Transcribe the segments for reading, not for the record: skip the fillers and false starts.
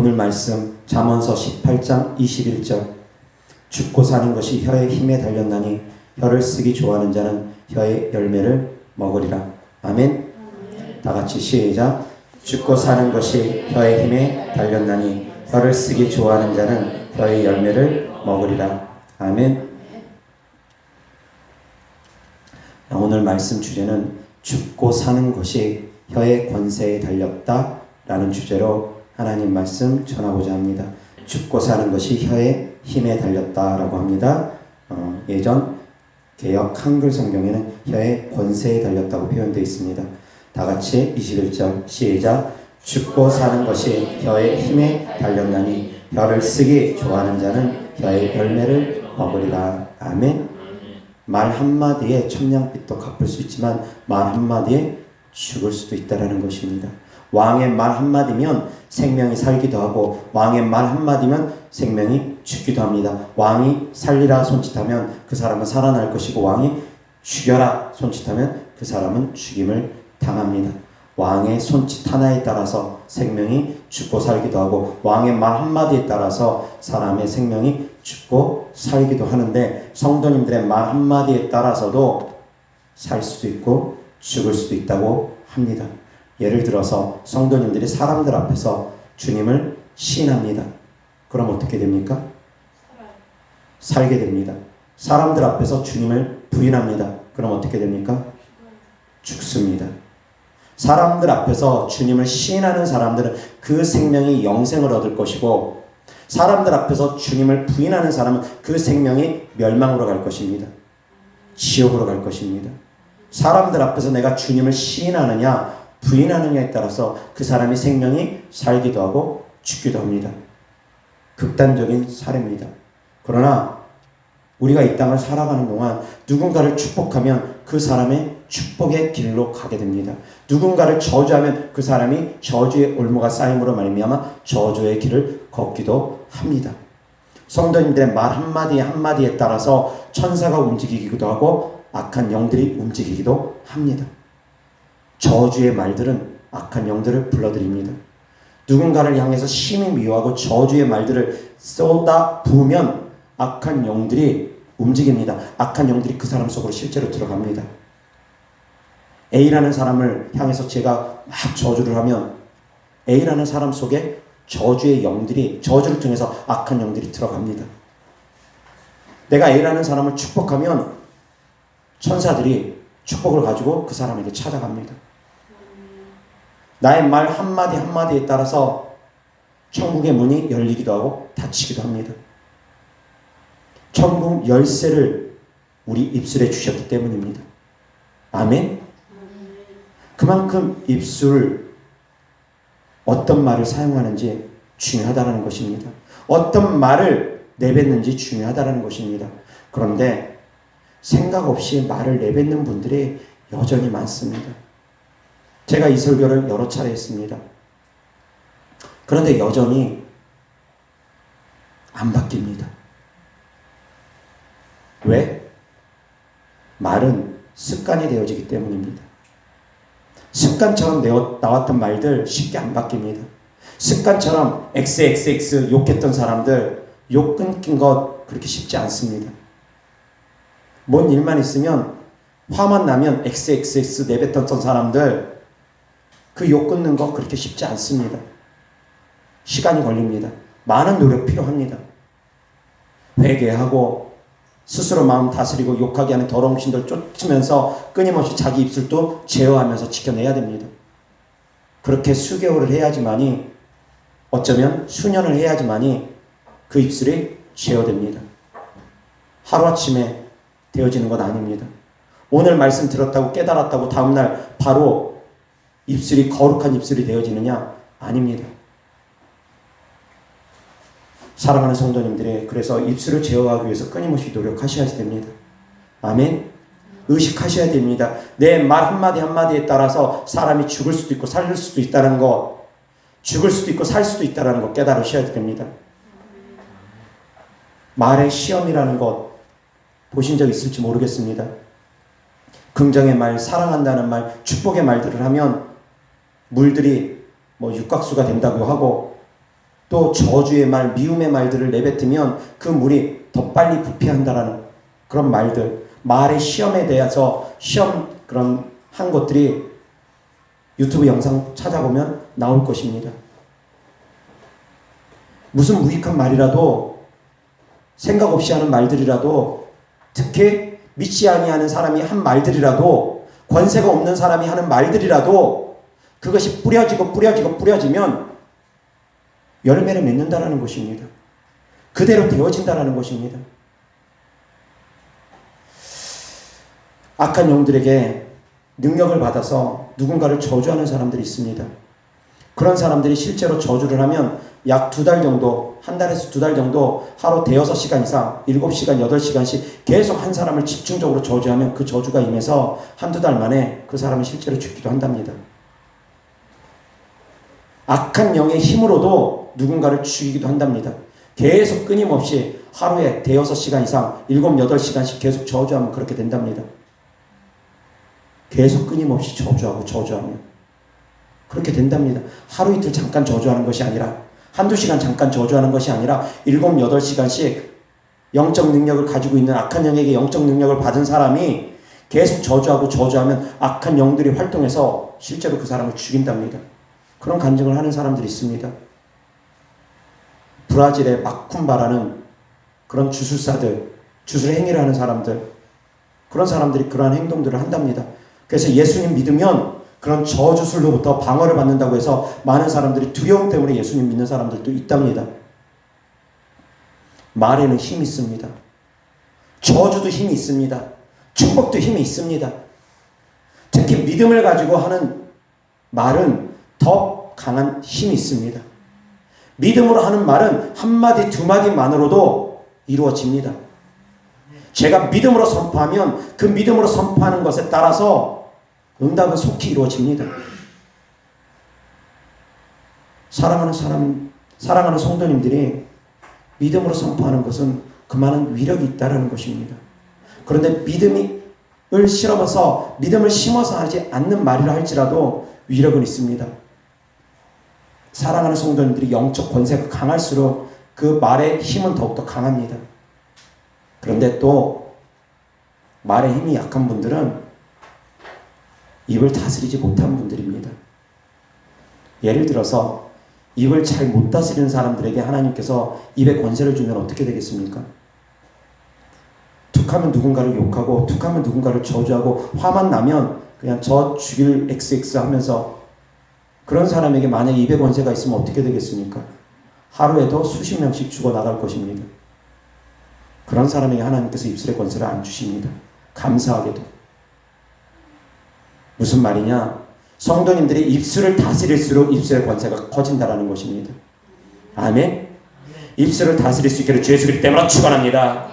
오늘 말씀 잠언서 18장 21절 죽고 사는 것이 혀의 힘에 달렸나니 혀를 쓰기 좋아하는 자는 혀의 열매를 먹으리라. 아멘. 다 같이 시작. 죽고 사는 것이 혀의 힘에 달렸나니 혀를 쓰기 좋아하는 자는 혀의 열매를 먹으리라. 아멘. 오늘 말씀 주제는 죽고 사는 것이 혀의 권세에 달렸다 라는 주제로 하나님 말씀 전하고자 합니다. 죽고 사는 것이 혀의 힘에 달렸다 라고 합니다. 예전 개역 한글 성경에는 혀의 권세에 달렸다고 표현되어 있습니다. 다 같이 21절 시작. 죽고 사는 것이 혀의 힘에 달렸나니 혀를 쓰기 좋아하는 자는 혀의 열매를 먹으리라. 아멘. 말 한마디에 천냥빚도 갚을 수 있지만 말 한마디에 죽을 수도 있다는 것입니다. 왕의 말 한마디면 생명이 살기도 하고 왕의 말 한마디면 생명이 죽기도 합니다. 왕이 살리라 손짓하면 그 사람은 살아날 것이고 왕이 죽여라 손짓하면 그 사람은 죽임을 당합니다. 왕의 손짓 하나에 따라서 생명이 죽고 살기도 하고 왕의 말 한마디에 따라서 사람의 생명이 죽고 살기도 하는데 성도님들의 말 한마디에 따라서도 살 수도 있고 죽을 수도 있다고 합니다. 예를 들어서 성도님들이 사람들 앞에서 주님을 시인합니다. 그럼 어떻게 됩니까? 살게 됩니다. 사람들 앞에서 주님을 부인합니다. 그럼 어떻게 됩니까? 죽습니다. 사람들 앞에서 주님을 시인하는 사람들은 그 생명이 영생을 얻을 것이고 사람들 앞에서 주님을 부인하는 사람은 그 생명이 멸망으로 갈 것입니다. 지옥으로 갈 것입니다. 사람들 앞에서 내가 주님을 시인하느냐 부인하느냐에 따라서 그 사람의 생명이 살기도 하고 죽기도 합니다. 극단적인 사례입니다. 그러나 우리가 이 땅을 살아가는 동안 누군가를 축복하면 그 사람의 축복의 길로 가게 됩니다. 누군가를 저주하면 그 사람이 저주의 올무가 쌓임으로 말미암아 저주의 길을 걷기도 합니다. 성도님들의 말 한마디 한마디에 따라서 천사가 움직이기도 하고 악한 영들이 움직이기도 합니다. 저주의 말들은 악한 영들을 불러들입니다. 누군가를 향해서 심히 미워하고 저주의 말들을 쏟아 부으면 악한 영들이 움직입니다. 악한 영들이 그 사람 속으로 실제로 들어갑니다. A라는 사람을 향해서 제가 막 저주를 하면 A라는 사람 속에 저주의 영들이 저주를 통해서 악한 영들이 들어갑니다. 내가 A라는 사람을 축복하면 천사들이 축복을 가지고 그 사람에게 찾아갑니다. 나의 말 한마디 한마디에 따라서 천국의 문이 열리기도 하고 닫히기도 합니다. 천국 열쇠를 우리 입술에 주셨기 때문입니다. 아멘. 그만큼 입술 어떤 말을 사용하는지 중요하다는 것입니다. 어떤 말을 내뱉는지 중요하다는 것입니다. 그런데 생각 없이 말을 내뱉는 분들이 여전히 많습니다. 제가 이 설교를 여러 차례 했습니다. 그런데 여전히 안 바뀝니다. 왜? 말은 습관이 되어지기 때문입니다. 습관처럼 나왔던 말들 쉽게 안 바뀝니다. 습관처럼 XXX 욕했던 사람들 욕 끊긴 것 그렇게 쉽지 않습니다. 뭔 일만 있으면 화만 나면 XXX 내뱉었던 사람들 그 욕 끊는 거 그렇게 쉽지 않습니다. 시간이 걸립니다. 많은 노력 필요합니다. 회개하고 스스로 마음 다스리고 욕하게 하는 더러운 신들 쫓으면서 끊임없이 자기 입술도 제어하면서 지켜내야 됩니다. 그렇게 수개월을 해야지만이 어쩌면 수년을 해야지만이 그 입술이 제어됩니다. 하루아침에 되어지는 건 아닙니다. 오늘 말씀 들었다고 깨달았다고 다음날 바로 입술이 거룩한 입술이 되어지느냐? 아닙니다. 사랑하는 성도님들이 그래서 입술을 제어하기 위해서 끊임없이 노력하셔야 됩니다. 아멘. 의식하셔야 됩니다. 내 말 한마디 한마디에 따라서 사람이 죽을 수도 있고 살 수도 있다는 것, 죽을 수도 있고 살 수도 있다는 것 깨달으셔야 됩니다. 말의 시험이라는 것 보신 적 있을지 모르겠습니다. 긍정의 말, 사랑한다는 말, 축복의 말들을 하면 물들이 육각수가 된다고 하고 또 또 저주의 말, 미움의 말들을 내뱉으면 그 물이 더 빨리 부패한다라는 그런 말들, 말의 시험에 대해서 그런 한 것들이 유튜브 영상 찾아보면 나올 것입니다. 무슨 무익한 말이라도, 생각 없이 하는 말들이라도, 특히 믿지 아니하는 사람이 한 말들이라도, 권세가 없는 사람이 하는 말들이라도 그것이 뿌려지면 열매를 맺는다라는 것입니다. 그대로 되어진다라는 것입니다. 악한 영들에게 능력을 받아서 누군가를 저주하는 사람들이 있습니다. 그런 사람들이 실제로 저주를 하면 약 2달 정도, 한 달에서 2달 정도 하루 대여섯 시간 이상, 7시간, 8시간씩 계속 한 사람을 집중적으로 저주하면 그 저주가 임해서 한두 달 만에 그 사람이 실제로 죽기도 한답니다. 악한 영의 힘으로도 누군가를 죽이기도 한답니다. 계속 끊임없이 하루에 대여섯 시간 이상, 7, 8시간씩 계속 저주하면 그렇게 된답니다. 계속 끊임없이 저주하면 그렇게 된답니다. 하루 이틀 잠깐 저주하는 것이 아니라, 한두 시간 잠깐 저주하는 것이 아니라 7, 8시간씩 영적 능력을 가지고 있는, 악한 영에게 영적 능력을 받은 사람이 계속 저주하면 악한 영들이 활동해서 실제로 그 사람을 죽인답니다. 그런 간증을 하는 사람들이 있습니다. 브라질의 마쿰바라는 그런 주술사들, 주술 행위를 하는 사람들, 그런 사람들이 그러한 행동들을 한답니다. 그래서 예수님 믿으면 그런 저주술로부터 방어를 받는다고 해서 많은 사람들이 두려움 때문에 예수님 믿는 사람들도 있답니다. 말에는 힘이 있습니다. 저주도 힘이 있습니다. 축복도 힘이 있습니다. 특히 믿음을 가지고 하는 말은 더 강한 힘이 있습니다. 믿음으로 하는 말은 한마디 두마디만으로도 이루어집니다. 제가 믿음으로 선포하면 그 믿음으로 선포하는 것에 따라서 응답은 속히 이루어집니다. 사랑하는 성도님들이 믿음으로 선포하는 것은 그만한 위력이 있다는 것입니다. 그런데 믿음을 심어서 하지 않는 말이라 할지라도 위력은 있습니다. 사랑하는 성도님들이 영적 권세가 강할수록 그 말의 힘은 더욱더 강합니다. 그런데 또 말의 힘이 약한 분들은 입을 다스리지 못한 분들입니다. 예를 들어서 입을 잘 못 다스리는 사람들에게 하나님께서 입에 권세를 주면 어떻게 되겠습니까? 툭하면 누군가를 욕하고 툭하면 누군가를 저주하고 화만 나면 그냥 저 죽일 XX 하면서, 그런 사람에게 만약에 입에 권세가 있으면 어떻게 되겠습니까? 하루에도 수십 명씩 죽어나갈 것입니다. 그런 사람에게 하나님께서 입술의 권세를 안 주십니다. 감사하게도. 무슨 말이냐? 성도님들이 입술을 다스릴수록 입술의 권세가 커진다라는 것입니다. 아멘? 입술을 다스릴 수 있기를 주 예수 그리스도 이름으로 축원합니다.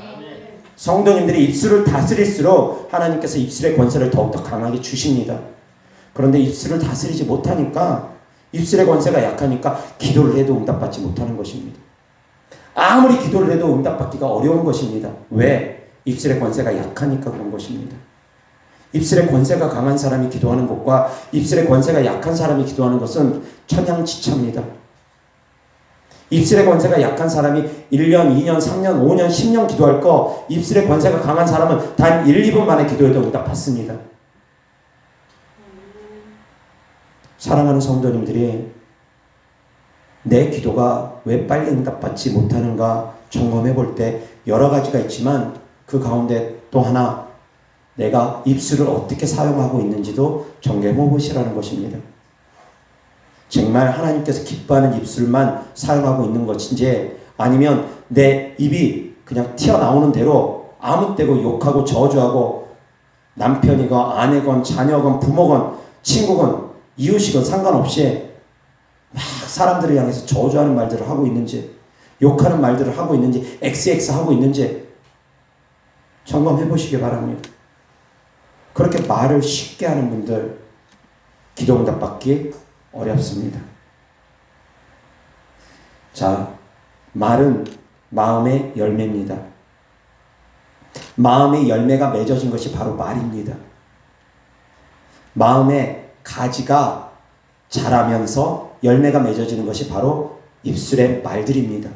성도님들이 입술을 다스릴수록 하나님께서 입술의 권세를 더욱더 강하게 주십니다. 그런데 입술을 다스리지 못하니까, 입술의 권세가 약하니까 기도를 해도 응답받지 못하는 것입니다. 아무리 기도를 해도 응답받기가 어려운 것입니다. 왜? 입술의 권세가 약하니까 그런 것입니다. 입술의 권세가 강한 사람이 기도하는 것과 입술의 권세가 약한 사람이 기도하는 것은 천양지차입니다. 입술의 권세가 약한 사람이 1년, 2년, 3년, 5년, 10년 기도할 거, 입술의 권세가 강한 사람은 단 1, 2분 만에 기도해도 응답받습니다. 사랑하는 성도님들이 내 기도가 왜 빨리 응답받지 못하는가 점검해 볼 때 여러 가지가 있지만, 그 가운데 또 하나, 내가 입술을 어떻게 사용하고 있는지도 점검해 보시라는 것입니다. 정말 하나님께서 기뻐하는 입술만 사용하고 있는 것인지, 아니면 내 입이 그냥 튀어나오는 대로 아무 때고 욕하고 저주하고, 남편이건 아내건 자녀건 부모건 친구건 이웃이건 상관없이 막 사람들을 향해서 저주하는 말들을 하고 있는지, 욕하는 말들을 하고 있는지, XX 하고 있는지 점검해 보시기 바랍니다. 그렇게 말을 쉽게 하는 분들 기도 응답 받기 어렵습니다. 자, 말은 마음의 열매입니다. 마음의 열매가 맺어진 것이 바로 말입니다. 마음의 가지가 자라면서 열매가 맺어지는 것이 바로 입술의 말들입니다.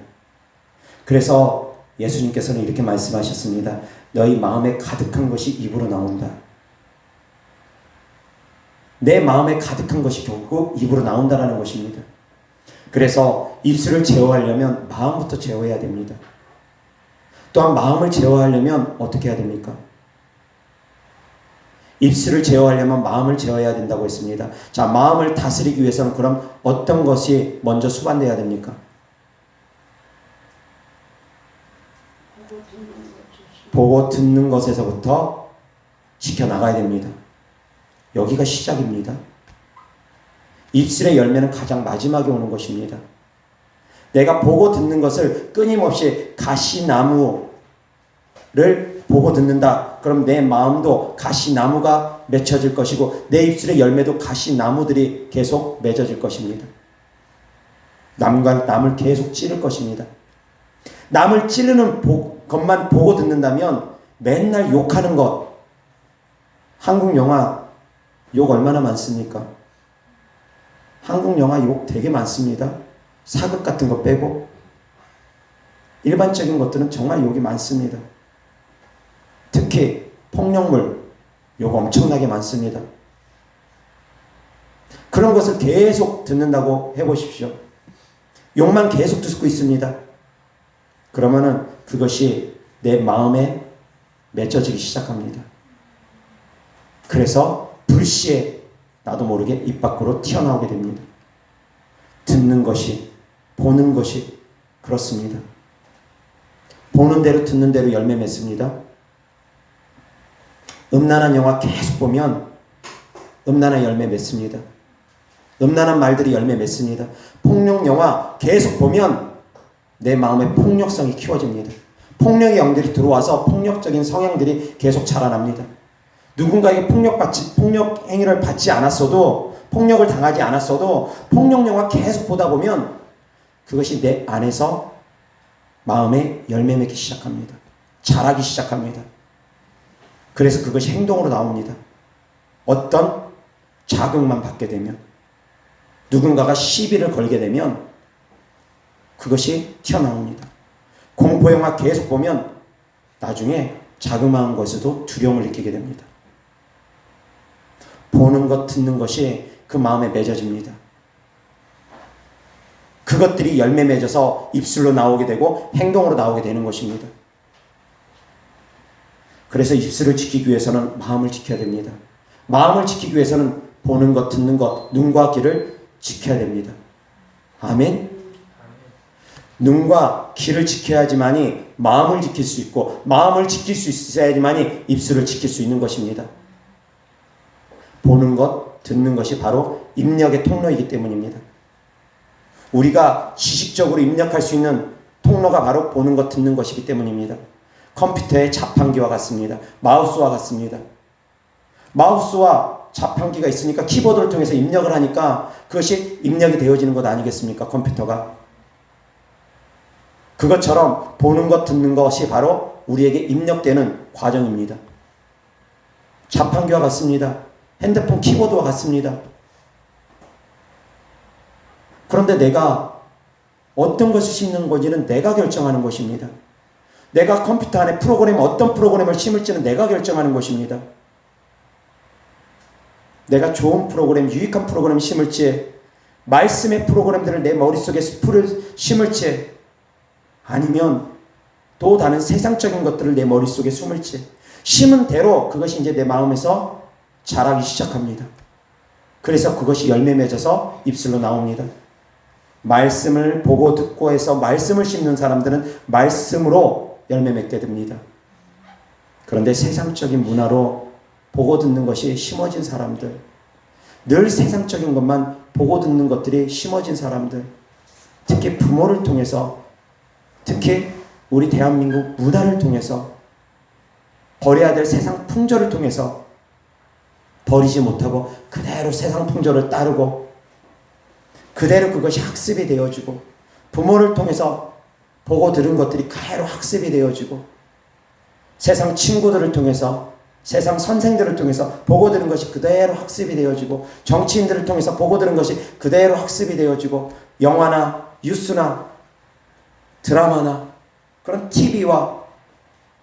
그래서 예수님께서는 이렇게 말씀하셨습니다. 너희 마음에 가득한 것이 입으로 나온다. 내 마음에 가득한 것이 결국 입으로 나온다라는 것입니다. 그래서 입술을 제어하려면 마음부터 제어해야 됩니다. 또한 마음을 제어하려면 어떻게 해야 됩니까? 입술을 제어하려면 마음을 제어해야 된다고 했습니다. 자, 마음을 다스리기 위해서는 그럼 어떤 것이 먼저 수반돼야 됩니까? 보고 듣는 것에서부터 지켜나가야 됩니다. 여기가 시작입니다. 입술의 열매는 가장 마지막에 오는 것입니다. 내가 보고 듣는 것을 끊임없이 가시나무를 보고 듣는다. 그럼 내 마음도 가시나무가 맺혀질 것이고 내 입술의 열매도 가시나무들이 계속 맺어질 것입니다. 남을 계속 찌를 것입니다. 남을 찌르는 것만 보고 듣는다면 맨날 욕하는 것. 한국 영화 욕 얼마나 많습니까? 한국 영화 욕 되게 많습니다. 사극 같은 거 빼고 일반적인 것들은 정말 욕이 많습니다. 특히 폭력물 욕 엄청나게 많습니다. 그런 것을 계속 듣는다고 해보십시오. 욕만 계속 듣고 있습니다. 그러면은 그것이 내 마음에 맺혀지기 시작합니다. 그래서 불시에 나도 모르게 입 밖으로 튀어나오게 됩니다. 듣는 것이, 보는 것이 그렇습니다. 보는 대로 듣는 대로 열매 맺습니다. 음란한 영화 계속 보면 음란한 열매 맺습니다. 음란한 말들이 열매 맺습니다. 폭력 영화 계속 보면 내 마음의 폭력성이 키워집니다. 폭력의 영들이 들어와서 폭력적인 성향들이 계속 자라납니다. 누군가에게 폭력 행위를 받지 않았어도, 폭력을 당하지 않았어도 폭력 영화 계속 보다 보면 그것이 내 안에서 마음에 열매 맺기 시작합니다. 자라기 시작합니다. 그래서 그것이 행동으로 나옵니다. 어떤 자극만 받게 되면, 누군가가 시비를 걸게 되면 그것이 튀어나옵니다. 공포영화 계속 보면 나중에 자그마한 것에도 두려움을 느끼게 됩니다. 보는 것, 듣는 것이 그 마음에 맺어집니다. 그것들이 열매 맺어서 입술로 나오게 되고 행동으로 나오게 되는 것입니다. 그래서 입술을 지키기 위해서는 마음을 지켜야 됩니다. 마음을 지키기 위해서는 보는 것, 듣는 것, 눈과 귀를 지켜야 됩니다. 아멘. 눈과 귀를 지켜야지만이 마음을 지킬 수 있고, 마음을 지킬 수 있어야지만이 입술을 지킬 수 있는 것입니다. 보는 것, 듣는 것이 바로 입력의 통로이기 때문입니다. 우리가 지식적으로 입력할 수 있는 통로가 바로 보는 것, 듣는 것이기 때문입니다. 컴퓨터의 자판기와 같습니다. 마우스와 같습니다. 마우스와 자판기가 있으니까 키보드를 통해서 입력을 하니까 그것이 입력이 되어지는 것 아니겠습니까? 컴퓨터가. 그것처럼 보는 것, 듣는 것이 바로 우리에게 입력되는 과정입니다. 자판기와 같습니다. 핸드폰 키보드와 같습니다. 그런데 내가 어떤 것을 심는 건지는 내가 결정하는 것입니다. 내가 컴퓨터 안에 어떤 프로그램을 심을지는 내가 결정하는 것입니다. 내가 좋은 프로그램, 유익한 프로그램을 심을지, 말씀의 프로그램들을 내 머릿속에 풀을 심을지, 아니면 또 다른 세상적인 것들을 내 머릿속에 숨을지, 심은 대로 그것이 이제 내 마음에서 자라기 시작합니다. 그래서 그것이 열매 맺어서 입술로 나옵니다. 말씀을 보고 듣고 해서 말씀을 심는 사람들은 말씀으로 열매 맺게 됩니다. 그런데 세상적인 문화로 보고 듣는 것이 심어진 사람들, 늘 세상적인 것만 보고 듣는 것들이 심어진 사람들, 특히 부모를 통해서, 특히 우리 대한민국 문화를 통해서, 버려야 될 세상 풍조를 통해서 버리지 못하고 그대로 세상 풍조를 따르고 그대로 그것이 학습이 되어지고, 부모를 통해서 보고 들은 것들이 그대로 학습이 되어지고, 세상 친구들을 통해서, 세상 선생들을 통해서 보고 들은 것이 그대로 학습이 되어지고, 정치인들을 통해서 보고 들은 것이 그대로 학습이 되어지고, 영화나 뉴스나 드라마나 그런 TV와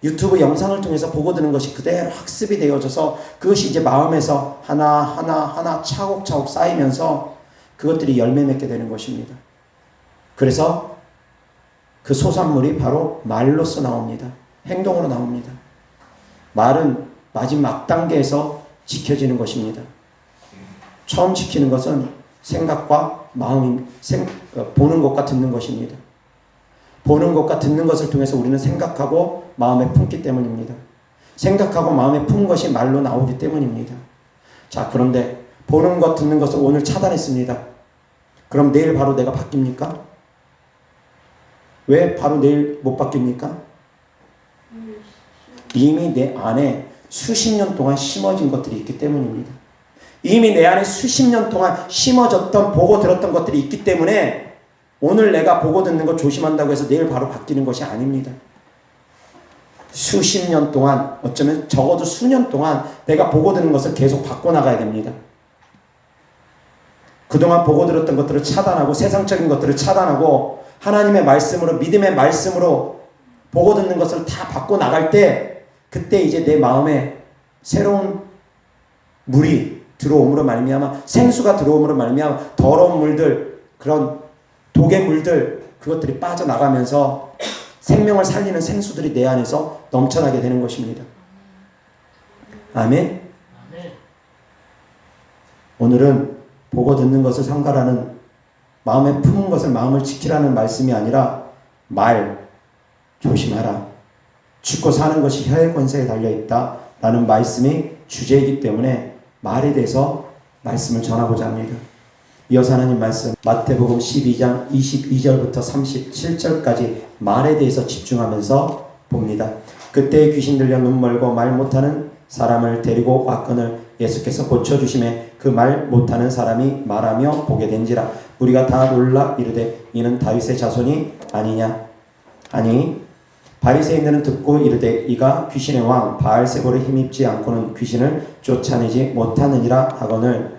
유튜브 영상을 통해서 보고 드는 것이 그대로 학습이 되어져서 그것이 이제 마음에서 하나 차곡차곡 쌓이면서 그것들이 열매 맺게 되는 것입니다. 그래서 그 소산물이 바로 말로서 나옵니다. 행동으로 나옵니다. 말은 마지막 단계에서 지켜지는 것입니다. 처음 지키는 것은 생각과 마음이 보는 것과 듣는 것입니다. 보는 것과 듣는 것을 통해서 우리는 생각하고 마음에 품기 때문입니다. 생각하고 마음에 품 것이 말로 나오기 때문입니다. 자, 그런데 보는 것, 듣는 것을 오늘 차단했습니다. 그럼 내일 바로 내가 바뀝니까? 왜 바로 내일 못 바뀝니까? 이미 내 안에 수십 년 동안 심어진 것들이 있기 때문입니다. 이미 내 안에 수십 년 동안 심어졌던 보고 들었던 것들이 있기 때문에 오늘 내가 보고 듣는 거 조심한다고 해서 내일 바로 바뀌는 것이 아닙니다. 수십 년 동안, 어쩌면 적어도 수년 동안 내가 보고 듣는 것을 계속 바꿔나가야 됩니다. 그동안 보고 들었던 것들을 차단하고 세상적인 것들을 차단하고 하나님의 말씀으로, 믿음의 말씀으로 보고 듣는 것을 다 바꿔나갈 때 그때 이제 내 마음에 새로운 물이 들어옴으로 말미암아, 생수가 들어옴으로 말미암아 더러운 물들, 그런 독의 물들, 그것들이 빠져나가면서 생명을 살리는 생수들이 내 안에서 넘쳐나게 되는 것입니다. 아멘. 오늘은 보고 듣는 것을 삼가라는, 마음에 품은 것을 마음을 지키라는 말씀이 아니라 말 조심하라, 죽고 사는 것이 혀의 권세에 달려있다 라는 말씀이 주제이기 때문에 말에 대해서 말씀을 전하고자 합니다. 이어서 하나님 말씀 마태복음 12장 22절부터 37절까지 말에 대해서 집중하면서 봅니다. 그때 귀신 들려 눈 멀고 말 못하는 사람을 데리고 왔거늘 예수께서 고쳐주심에 그 말 못하는 사람이 말하며 보게 된지라. 우리가 다 놀라 이르되 이는 다윗의 자손이 아니냐 하니 바리새인들은 듣고 이르되 이가 귀신의 왕 바알세볼에 힘입지 않고는 귀신을 쫓아내지 못하느니라 하거늘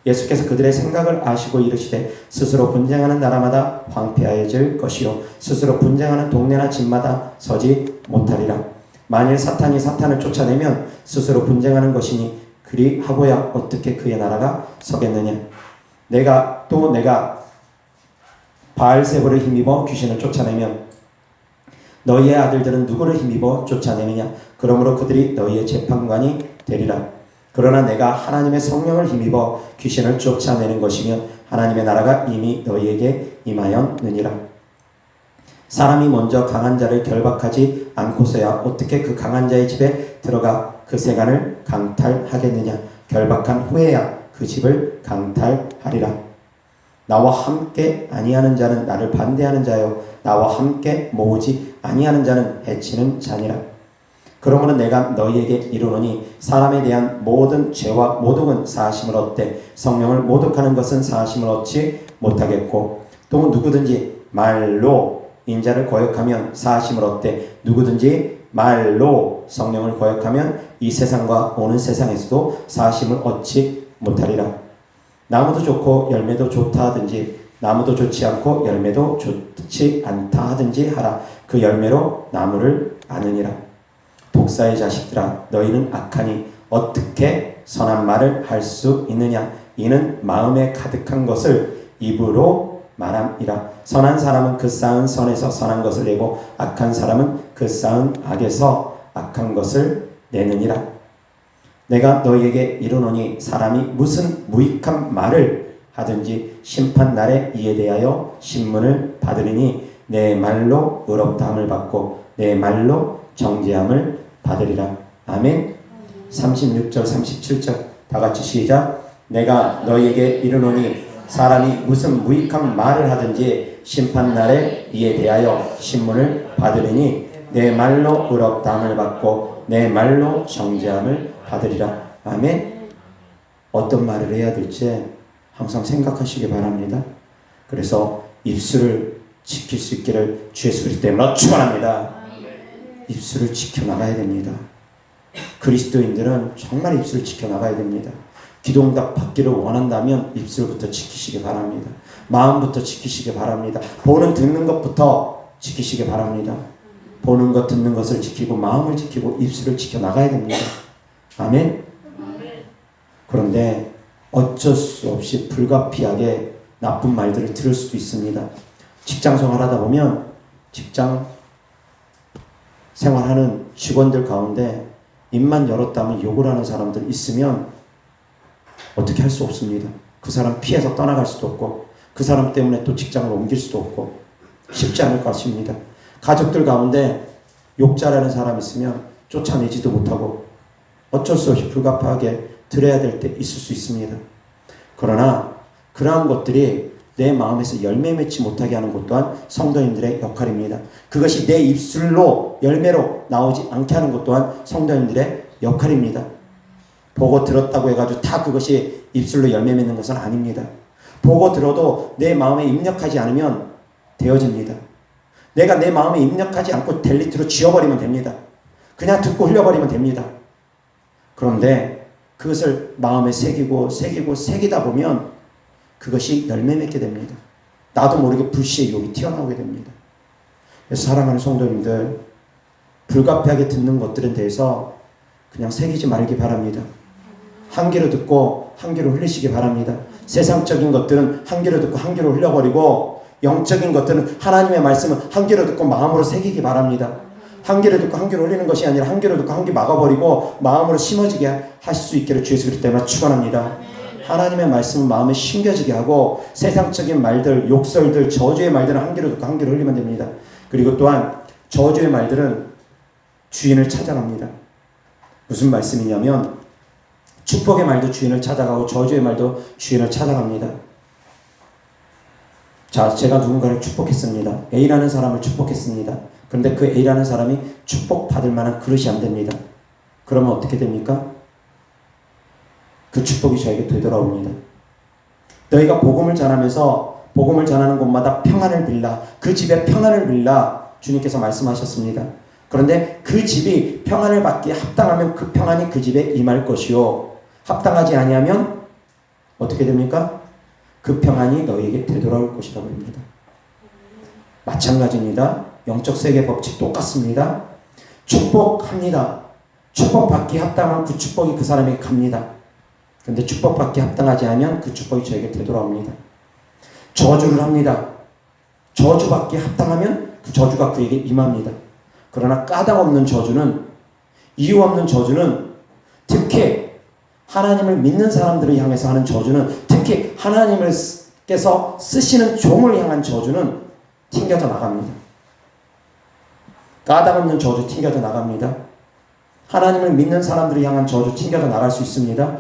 예수께서 그들의 생각을 아시고 이르시되 스스로 분쟁하는 나라마다 황폐하여질 것이요 스스로 분쟁하는 동네나 집마다 서지 못하리라. 만일 사탄이 사탄을 쫓아내면 스스로 분쟁하는 것이니 그리 하고야 어떻게 그의 나라가 서겠느냐. 내가 바알세볼을 힘입어 귀신을 쫓아내면 너희의 아들들은 누구를 힘입어 쫓아내느냐. 그러므로 그들이 너희의 재판관이 되리라. 그러나 내가 하나님의 성령을 힘입어 귀신을 쫓아내는 것이면 하나님의 나라가 이미 너희에게 임하였느니라. 사람이 먼저 강한 자를 결박하지 않고서야 어떻게 그 강한 자의 집에 들어가 그 세간을 강탈하겠느냐. 결박한 후에야 그 집을 강탈하리라. 나와 함께 아니하는 자는 나를 반대하는 자요 나와 함께 모으지 아니하는 자는 해치는 자니라. 그러므로 내가 너희에게 이르노니 사람에 대한 모든 죄와 모독은 사하심을 얻되 성령을 모독하는 것은 사하심을 얻지 못하겠고 또 누구든지 말로 인자를 거역하면 사하심을 얻되 누구든지 말로 성령을 거역하면 이 세상과 오는 세상에서도 사하심을 얻지 못하리라. 나무도 좋고 열매도 좋다 하든지 나무도 좋지 않고 열매도 좋지 않다 하든지 하라. 그 열매로 나무를 아느니라. 독사의 자식들아 너희는 악하니 어떻게 선한 말을 할 수 있느냐. 이는 마음에 가득한 것을 입으로 말함이라. 선한 사람은 그 쌓은 선에서 선한 것을 내고 악한 사람은 그 쌓은 악에서 악한 것을 내느니라. 내가 너희에게 이르노니 사람이 무슨 무익한 말을 하든지 심판날에 이에 대하여 신문을 받으리니 내 말로 의롭다함을 받고 내 말로 정죄함을 받으리라. 아멘. 36절 37절 다같이 시작. 내가 너희에게 이르노니 사람이 무슨 무익한 말을 하든지 심판날에 이에 대하여 신문을 받으리니 내 말로 의롭다함을 받고 내 말로 정죄함을 받으리라. 아멘. 어떤 말을 해야 될지 항상 생각하시기 바랍니다. 그래서 입술을 지킬 수 있기를 주의 소리 때문에 축원합니다. 입술을 지켜나가야 됩니다. 그리스도인들은 정말 입술을 지켜나가야 됩니다. 기도응답 받기를 원한다면 입술부터 지키시기 바랍니다. 마음부터 지키시기 바랍니다. 보는 듣는 것부터 지키시기 바랍니다. 보는 것 듣는 것을 지키고 마음을 지키고 입술을 지켜나가야 됩니다. 아멘? 그런데 어쩔 수 없이 불가피하게 나쁜 말들을 들을 수도 있습니다. 직장 생활하다 보면 직장 생활하는 직원들 가운데 입만 열었다면 욕을 하는 사람들 있으면 어떻게 할 수 없습니다. 그 사람 피해서 떠나갈 수도 없고 그 사람 때문에 또 직장을 옮길 수도 없고 쉽지 않을 것입니다. 가족들 가운데 욕 잘하는 사람 있으면 쫓아내지도 못하고 어쩔 수 없이 불가피하게 들어야 될 때 있을 수 있습니다. 그러나 그러한 것들이 내 마음에서 열매 맺지 못하게 하는 것 또한 성도님들의 역할입니다. 그것이 내 입술로 열매로 나오지 않게 하는 것 또한 성도님들의 역할입니다. 보고 들었다고 해가지고 다 그것이 입술로 열매 맺는 것은 아닙니다. 보고 들어도 내 마음에 입력하지 않으면 되어집니다. 내가 내 마음에 입력하지 않고 델리트로 지워버리면 됩니다. 그냥 듣고 흘려버리면 됩니다. 그런데 그것을 마음에 새기다 보면 그것이 열매 맺게 됩니다. 나도 모르게 불씨의 욕이 튀어나오게 됩니다. 그래서 사랑하는 성도님들, 불가피하게 듣는 것들에 대해서 그냥 새기지 말기 바랍니다. 한 귀로 듣고 한 귀로 흘리시기 바랍니다. 세상적인 것들은 한 귀로 듣고 한 귀로 흘려버리고 영적인 것들은 하나님의 말씀은 한 귀로 듣고 마음으로 새기기 바랍니다. 한 귀로 듣고 한 귀로 흘리는 것이 아니라 한 귀로 듣고 한 귀 막아버리고 마음으로 심어지게 하실 수 있기를 주 예수 그리스도 때문에 축원합니다. 하나님의 말씀은 마음에 심겨지게 하고 세상적인 말들, 욕설들, 저주의 말들은 한 귀로 듣고 한 귀로 흘리면 됩니다. 그리고 또한 저주의 말들은 주인을 찾아갑니다. 무슨 말씀이냐면 축복의 말도 주인을 찾아가고 저주의 말도 주인을 찾아갑니다. 자, 제가 누군가를 축복했습니다. A라는 사람을 축복했습니다. 그런데 그 A라는 사람이 축복받을 만한 그릇이 안 됩니다. 그러면 어떻게 됩니까? 그 축복이 저에게 되돌아옵니다. 너희가 복음을 전하면서 복음을 전하는 곳마다 평안을 빌라, 그 집에 평안을 빌라 주님께서 말씀하셨습니다. 그런데 그 집이 평안을 받기에 합당하면 그 평안이 그 집에 임할 것이요 합당하지 아니하면 어떻게 됩니까? 그 평안이 너희에게 되돌아올 것이라고 합니다. 마찬가지입니다. 영적 세계 법칙 똑같습니다. 축복합니다. 축복받기 합당한 그 축복이 그 사람에게 갑니다. 그런데 축복받기 합당하지 않으면 그 축복이 저에게 되돌아옵니다. 저주를 합니다. 저주받기 합당하면 그 저주가 그에게 임합니다. 그러나 까닭 없는 저주는, 이유 없는 저주는, 특히 하나님을 믿는 사람들을 향해서 하는 저주는, 특히 하나님께서 쓰시는 종을 향한 저주는 튕겨져 나갑니다. 까닭 없는 저주 튕겨져 나갑니다. 하나님을 믿는 사람들을 향한 저주 튕겨져 나갈 수 있습니다.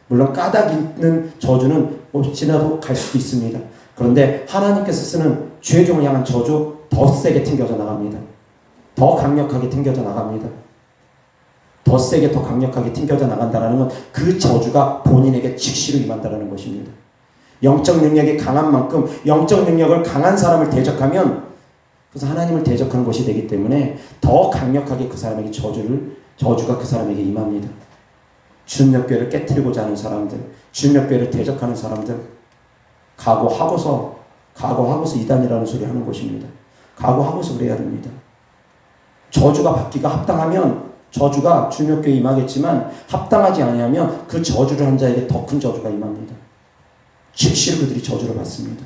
물론 까닭 있는 저주는 지나도 갈 수도 있습니다. 그런데 하나님께서 쓰는 주의 종을 향한 저주 더 세게 튕겨져 나갑니다. 더 강력하게 튕겨져 나갑니다. 더 세게 더 강력하게 튕겨져 나간다는 건 그 저주가 본인에게 즉시로 임한다는 것입니다. 영적 능력이 강한 만큼 영적 능력을 강한 사람을 대적하면 그래서 하나님을 대적하는 것이 되기 때문에 더 강력하게 그 사람에게 저주가 그 사람에게 임합니다. 주님교회를 깨트리고자 하는 사람들, 주님교회를 대적하는 사람들, 각오하고서 이단이라는 소리 하는 것입니다. 각오하고서 그래야 됩니다. 저주가 받기가 합당하면 저주가 주님교회에 임하겠지만 합당하지 아니하면 그 저주를 한 자에게 더 큰 저주가 임합니다. 즉시로 그들이 저주를 받습니다.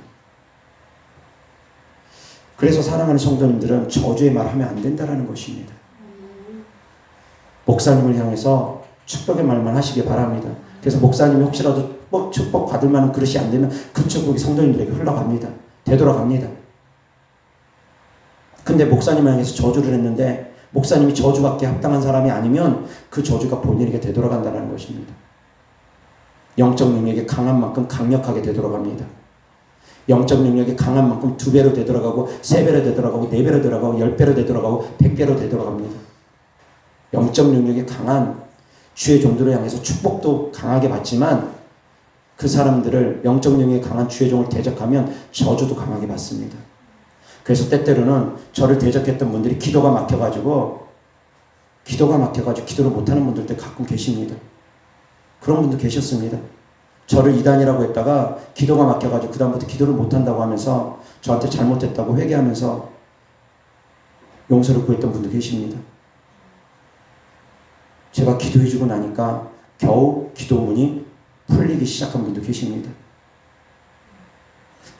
그래서 사랑하는 성도님들은 저주의 말 하면 안 된다는 것입니다. 목사님을 향해서 축복의 말만 하시기 바랍니다. 그래서 목사님이 혹시라도 축복 받을 만한 그릇이 안 되면 그 축복이 성도님들에게 흘러갑니다. 되돌아갑니다. 근데 목사님을 향해서 저주를 했는데 목사님이 저주받기에 합당한 사람이 아니면 그 저주가 본인에게 되돌아간다는 것입니다. 영적 능력이 강한 만큼 강력하게 되돌아갑니다. 영적 능력이 강한 만큼 2배로 되돌아가고 3배로 되돌아가고 4배로 되돌아가고 10배로 되돌아가고 100배로 되돌아갑니다. 영적 능력이 강한 주의 종들을 향해서 축복도 강하게 받지만 그 사람들을 영적 능력이 강한 주의 종을 대적하면 저주도 강하게 받습니다. 그래서 때때로는 저를 대적했던 분들이 기도가 막혀가지고 기도를 못하는 분들도 가끔 계십니다. 그런 분도 계셨습니다. 저를 이단이라고 했다가 기도가 막혀가지고 그 다음부터 기도를 못한다고 하면서 저한테 잘못했다고 회개하면서 용서를 구했던 분도 계십니다. 제가 기도해주고 나니까 겨우 기도문이 풀리기 시작한 분도 계십니다.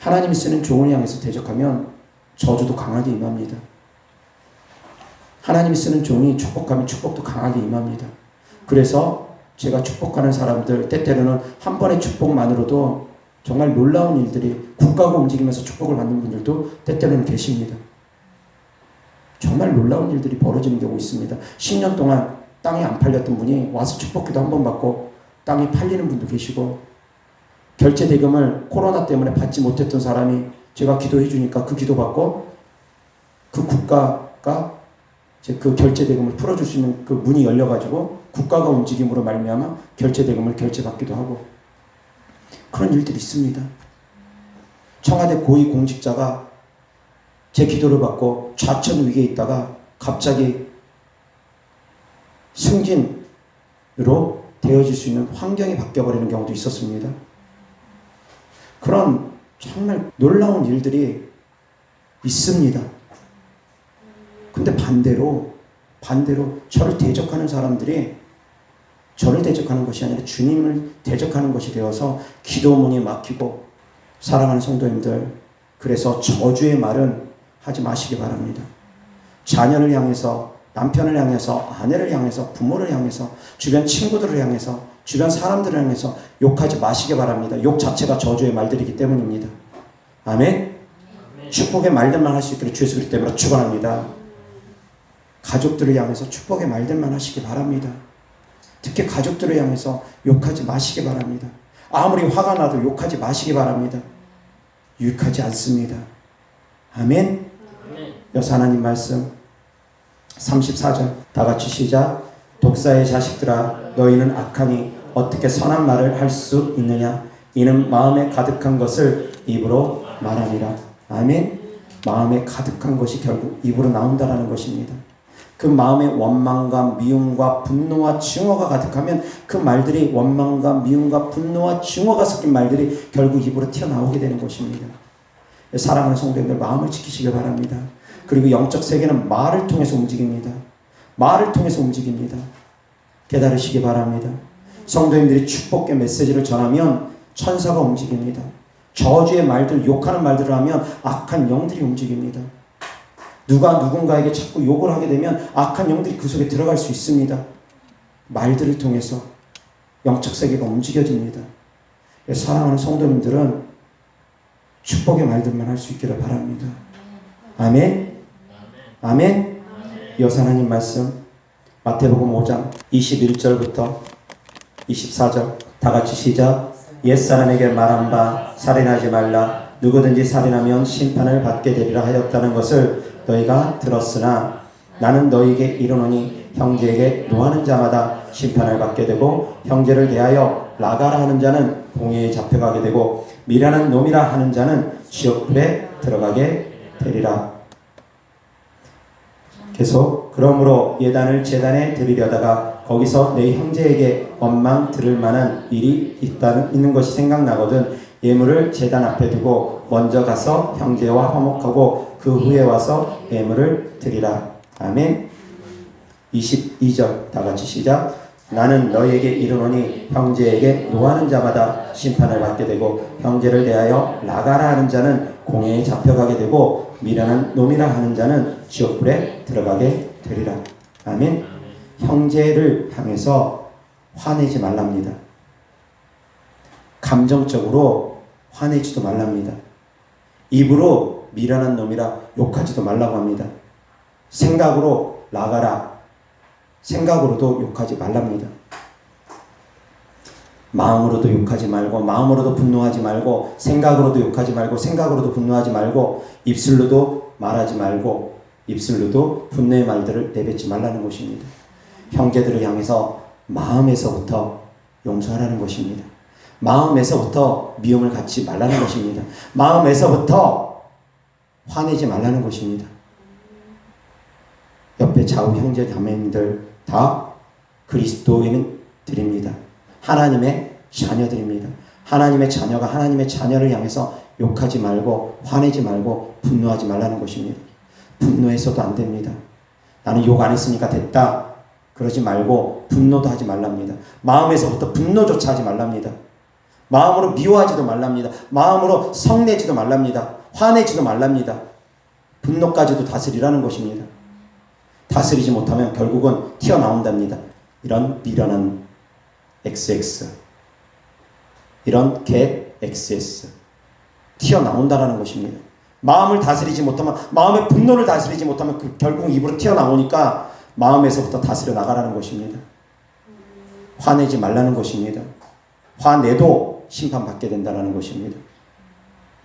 하나님이 쓰는 종을 향해서 대적하면 저주도 강하게 임합니다. 하나님이 쓰는 종이 축복하면 축복도 강하게 임합니다. 그래서 제가 축복하는 사람들, 때때로는 한 번의 축복만으로도 정말 놀라운 일들이 국가가 움직이면서 축복을 받는 분들도 때때로는 계십니다. 정말 놀라운 일들이 벌어지는 경우 있습니다. 10년 동안 땅이 안 팔렸던 분이 와서 축복기도 한 번 받고 땅이 팔리는 분도 계시고, 결제 대금을 코로나 때문에 받지 못했던 사람이 제가 기도해 주니까 그 기도 받고 그 국가가 그 결제 대금을 풀어줄 수 있는 그 문이 열려가지고 국가가 움직임으로 말미암아 결제 대금을 결제받기도 하고, 그런 일들이 있습니다. 청와대 고위 공직자가 제 기도를 받고 좌천 위기에 있다가 갑자기 승진으로 되어질 수 있는 환경이 바뀌어버리는 경우도 있었습니다. 그런 정말 놀라운 일들이 있습니다. 근데 반대로 저를 대적하는 사람들이 저를 대적하는 것이 아니라 주님을 대적하는 것이 되어서 기도문이 막히고, 사랑하는 성도님들, 그래서 저주의 말은 하지 마시기 바랍니다. 자녀를 향해서, 남편을 향해서, 아내를 향해서, 부모를 향해서, 주변 친구들을 향해서, 주변 사람들을 향해서 욕하지 마시기 바랍니다. 욕 자체가 저주의 말들이기 때문입니다. 아멘? 축복의 말들만 할 수 있기를 주 예수 그리스도 이름으로 축원합니다. 가족들을 향해서 축복의 말들만 하시기 바랍니다. 특히 가족들을 향해서 욕하지 마시기 바랍니다. 아무리 화가 나도 욕하지 마시기 바랍니다. 유익하지 않습니다. 아멘? 여기서 하나님 말씀 34절 다 같이 시작. 독사의 자식들아, 너희는 악하니 어떻게 선한 말을 할 수 있느냐? 이는 마음에 가득한 것을 입으로 말하니라. 아멘? 마음에 가득한 것이 결국 입으로 나온다라는 것입니다. 그 마음에 원망과 미움과 분노와 증오가 가득하면 그 말들이, 원망과 미움과 분노와 증오가 섞인 말들이 결국 입으로 튀어나오게 되는 것입니다. 사랑하는 성도님들, 마음을 지키시길 바랍니다. 그리고 영적 세계는 말을 통해서 움직입니다. 말을 통해서 움직입니다. 깨달으시기 바랍니다. 성도님들이 축복의 메시지를 전하면 천사가 움직입니다. 저주의 말들, 욕하는 말들을 하면 악한 영들이 움직입니다. 누가 누군가에게 자꾸 욕을 하게 되면 악한 영들이 그 속에 들어갈 수 있습니다. 말들을 통해서 영적 세계가 움직여집니다. 사랑하는 성도님들은 축복의 말들만 할 수 있기를 바랍니다. 아멘? 아멘? 이어서 하나님 말씀 마태복음 5장 21절부터 24절 다 같이 시작. 옛사람에게 말한 바 살인하지 말라. 누구든지 살인하면 심판을 받게 되리라 하였다는 것을 너희가 들었으나 나는 너희에게 이르노니 형제에게 노하는 자마다 심판을 받게 되고, 형제를 대하여 나가라 하는 자는 공회에 잡혀가게 되고, 미련한 놈이라 하는 자는 지옥불에 들어가게 되리라. 계속 그러므로 예단을 제단에 드리려다가 거기서 내 형제에게 원망 들을 만한 일이 있는 것이 생각나거든 예물을 제단 앞에 두고 먼저 가서 형제와 화목하고 그 후에 와서 예물을 드리라. 아멘. 22절 다 같이 시작. 나는 너희에게 이르노니 형제에게 노하는 자마다 심판을 받게 되고, 형제를 대하여 나가라 하는 자는 공회에 잡혀가게 되고, 미련한 놈이라 하는 자는 지옥불에 들어가게 되리라. 아멘. 형제를 향해서 화내지 말랍니다. 감정적으로 화내지도 말랍니다. 입으로 미련한 놈이라 욕하지도 말라고 합니다. 생각으로 나가라. 생각으로도 욕하지 말랍니다. 마음으로도 욕하지 말고, 마음으로도 분노하지 말고, 생각으로도 욕하지 말고, 생각으로도 분노하지 말고, 입술로도 말하지 말고, 입술로도 분노의 말들을 내뱉지 말라는 것입니다. 형제들을 향해서 마음에서부터 용서하라는 것입니다. 마음에서부터 미움을 갖지 말라는 것입니다. 마음에서부터 화내지 말라는 것입니다. 옆에 좌우 형제 자매님들 다 그리스도인들입니다. 하나님의 자녀들입니다. 하나님의 자녀가 하나님의 자녀를 향해서 욕하지 말고 화내지 말고 분노하지 말라는 것입니다. 분노해서도 안 됩니다. 나는 욕 안 했으니까 됐다. 그러지 말고 분노도 하지 말랍니다. 마음에서부터 분노조차 하지 말랍니다. 마음으로 미워하지도 말랍니다. 마음으로 성내지도 말랍니다. 화내지도 말랍니다. 분노까지도 다스리라는 것입니다. 다스리지 못하면 결국은 튀어나온답니다. 이런 미련한 XX, 이런 get XS 튀어나온다라는 것입니다. 마음을 다스리지 못하면, 마음의 분노를 다스리지 못하면 결국 입으로 튀어나오니까 마음에서부터 다스려 나가라는 것입니다. 화내지 말라는 것입니다. 화내도 심판받게 된다는 것입니다.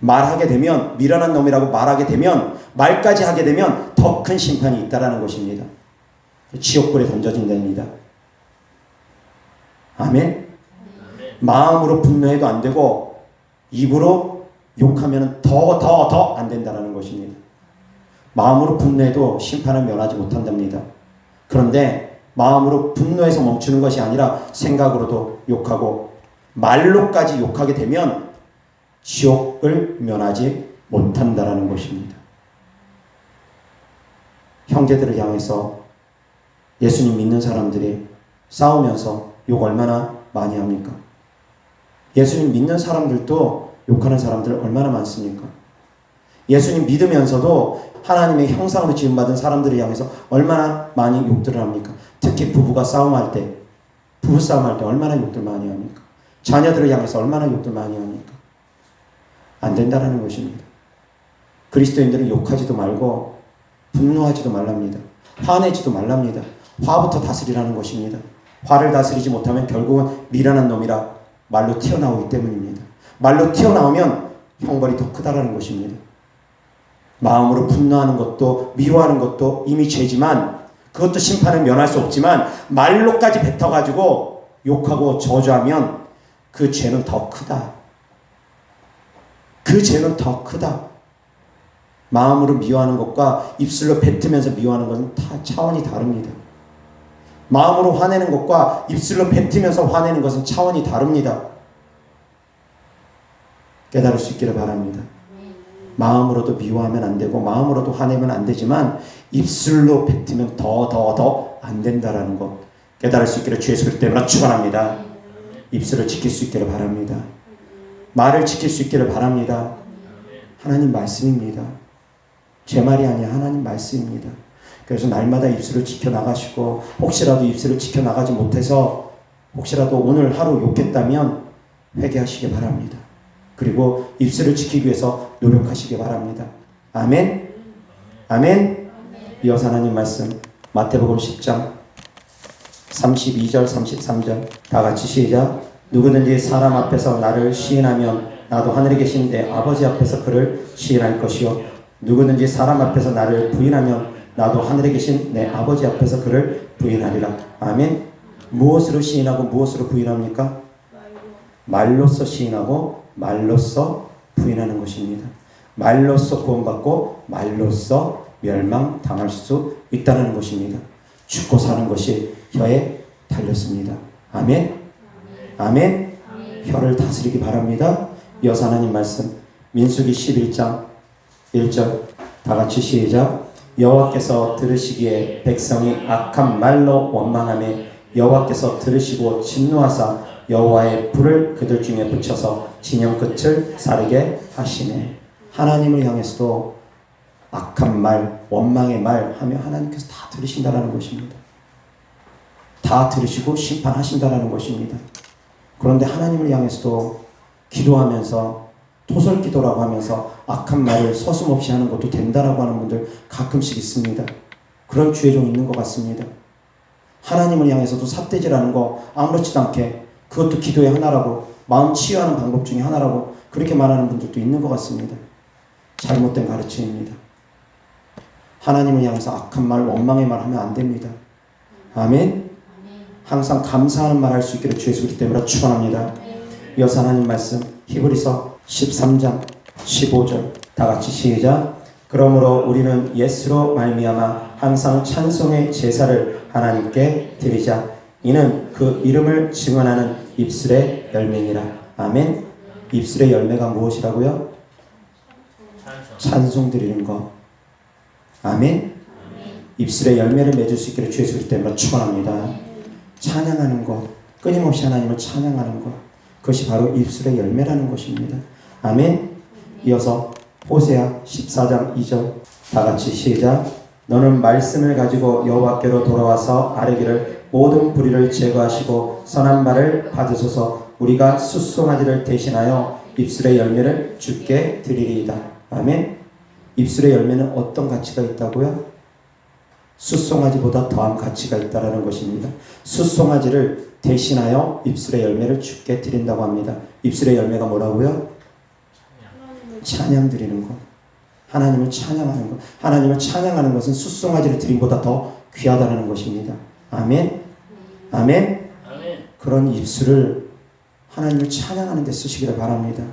말하게 되면, 미련한 놈이라고 말하게 되면, 말까지 하게 되면 더 큰 심판이 있다는 것입니다. 지옥불에 던져진답니다. 아멘? 마음으로 분노해도 안 되고 입으로 욕하면 더 안 된다는 것입니다. 마음으로 분노해도 심판을 면하지 못한답니다. 그런데 마음으로 분노해서 멈추는 것이 아니라 생각으로도 욕하고 말로까지 욕하게 되면 지옥을 면하지 못한다는 것입니다. 형제들을 향해서 예수님 믿는 사람들이 싸우면서 욕 얼마나 많이 합니까? 예수님 믿는 사람들도 욕하는 사람들 얼마나 많습니까? 예수님 믿으면서도 하나님의 형상으로 지음받은 사람들을 향해서 얼마나 많이 욕들을 합니까? 특히 부부가 싸움할 때, 부부싸움할 때 얼마나 욕들 많이 합니까? 자녀들을 향해서 얼마나 욕들 많이 합니까? 안 된다는 것입니다. 그리스도인들은 욕하지도 말고 분노하지도 말랍니다. 화내지도 말랍니다. 화부터 다스리라는 것입니다. 화를 다스리지 못하면 결국은 미련한 놈이라 말로 튀어나오기 때문입니다. 말로 튀어나오면 형벌이 더 크다라는 것입니다. 마음으로 분노하는 것도 미워하는 것도 이미 죄지만, 그것도 심판을 면할 수 없지만 말로까지 뱉어가지고 욕하고 저주하면 그 죄는 더 크다. 그 죄는 더 크다. 마음으로 미워하는 것과 입술로 뱉으면서 미워하는 것은 다 차원이 다릅니다. 마음으로 화내는 것과 입술로 뱉으면서 화내는 것은 차원이 다릅니다. 깨달을 수 있기를 바랍니다. 마음으로도 미워하면 안 되고 마음으로도 화내면 안 되지만 입술로 뱉으면 더 안 된다라는 것 깨달을 수 있기를 주의 소리 때문에 축원합니다. 입술을 지킬 수 있기를 바랍니다. 말을 지킬 수 있기를 바랍니다. 하나님 말씀입니다. 제 말이 아니야. 하나님 말씀입니다. 그래서 날마다 입술을 지켜나가시고, 혹시라도 입술을 지켜나가지 못해서 혹시라도 오늘 하루 욕했다면 회개하시기 바랍니다. 그리고 입술을 지키기 위해서 노력하시기 바랍니다. 아멘. 아멘. 이어서 하나님 말씀 마태복음 10장 32절 33절 다 같이 시작. 누구든지 사람 앞에서 나를 시인하면 나도 하늘에 계신 내 아버지 앞에서 그를 시인할 것이요, 누구든지 사람 앞에서 나를 부인하면 나도 하늘에 계신 내 아버지 앞에서 그를 부인하리라. 아멘. 무엇으로 시인하고 무엇으로 부인합니까? 말로써 시인하고 말로써 부인하는 것입니다. 말로써 구원받고 말로써 멸망당할 수 있다는 것입니다. 죽고 사는 것이 혀에 달렸습니다. 아멘. 아멘. 혀를 다스리기 바랍니다. 이어서 하나님 말씀 민수기 11장 1절 다 같이 시작. 여호와께서 들으시기에 백성이 악한 말로 원망하며 여호와께서 들으시고 진노하사 여호와의 불을 그들 중에 붙여서 진영 끝을 사르게 하시네. 하나님을 향해서도 악한 말, 원망의 말 하며 하나님께서 다 들으신다라는 것입니다. 다 들으시고 심판하신다라는 것입니다. 그런데 하나님을 향해서도 기도하면서 토설기도라고 하면서 악한 말을 서슴없이 하는 것도 된다라고 하는 분들 가끔씩 있습니다. 그런 주의 종 있는 것 같습니다. 하나님을 향해서도 삿대질하는 거 아무렇지도 않게 그것도 기도의 하나라고, 마음 치유하는 방법 중에 하나라고 그렇게 말하는 분들도 있는 것 같습니다. 잘못된 가르침입니다. 하나님을 향해서 악한 말, 원망의 말 하면 안 됩니다. 아멘. 항상 감사하는 말 할 수 있기를 주의 소리 때문에 축원합니다. 이어서 하나님 말씀 히브리서 13장 15절 다 같이 시작. 그러므로 우리는 예수로 말미암아 항상 찬송의 제사를 하나님께 드리자. 이는 그 이름을 증언하는 입술의 열매니라. 아멘. 입술의 열매가 무엇이라고요? 찬송 드리는 것. 아멘. 입술의 열매를 맺을 수 있기를 주 예수 그리스도 이름으로 축원합니다. 찬양하는 것, 끊임없이 하나님을 찬양하는 것, 그것이 바로 입술의 열매라는 것입니다. 아멘. 이어서 호세아 14장 2절 다 같이 시작. 너는 말씀을 가지고 여호와께로 돌아와서 아뢰기를 모든 불의를 제거하시고 선한 말을 받으소서. 우리가 숫송아지를 대신하여 입술의 열매를 주께 드리리이다. 아멘. 입술의 열매는 어떤 가치가 있다고요? 숫송아지보다 더한 가치가 있다는 것입니다. 숫송아지를 대신하여 입술의 열매를 주께 드린다고 합니다. 입술의 열매가 뭐라고요? 찬양 드리는 것. 하나님을 찬양하는 것. 하나님을 찬양하는 것은 숫송아지를 드림보다 더 귀하다는 것입니다. 아멘. 아멘. 그런 입술을 하나님을 찬양하는 데 쓰시기를 바랍니다.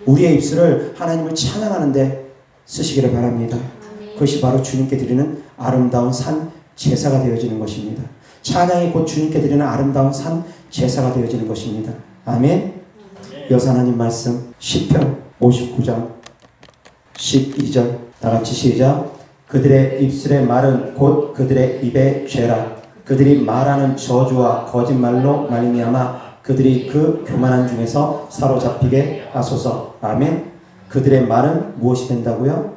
우리의 입술을 하나님을 찬양하는 데 쓰시기를 바랍니다. 그것이 바로 주님께 드리는 아름다운 산 제사가 되어지는 것입니다. 찬양이 곧 주님께 드리는 아름다운 산 제사가 되어지는 것입니다. 아멘. 이어서 하나님 말씀 시편 59장 12절 다 같이 시작. 그들의 입술의 말은 곧 그들의 입의 죄라. 그들이 말하는 저주와 거짓말로 말미암아 그들이 그 교만한 중에서 사로잡히게 하소서. 아멘. 그들의 말은 무엇이 된다고요?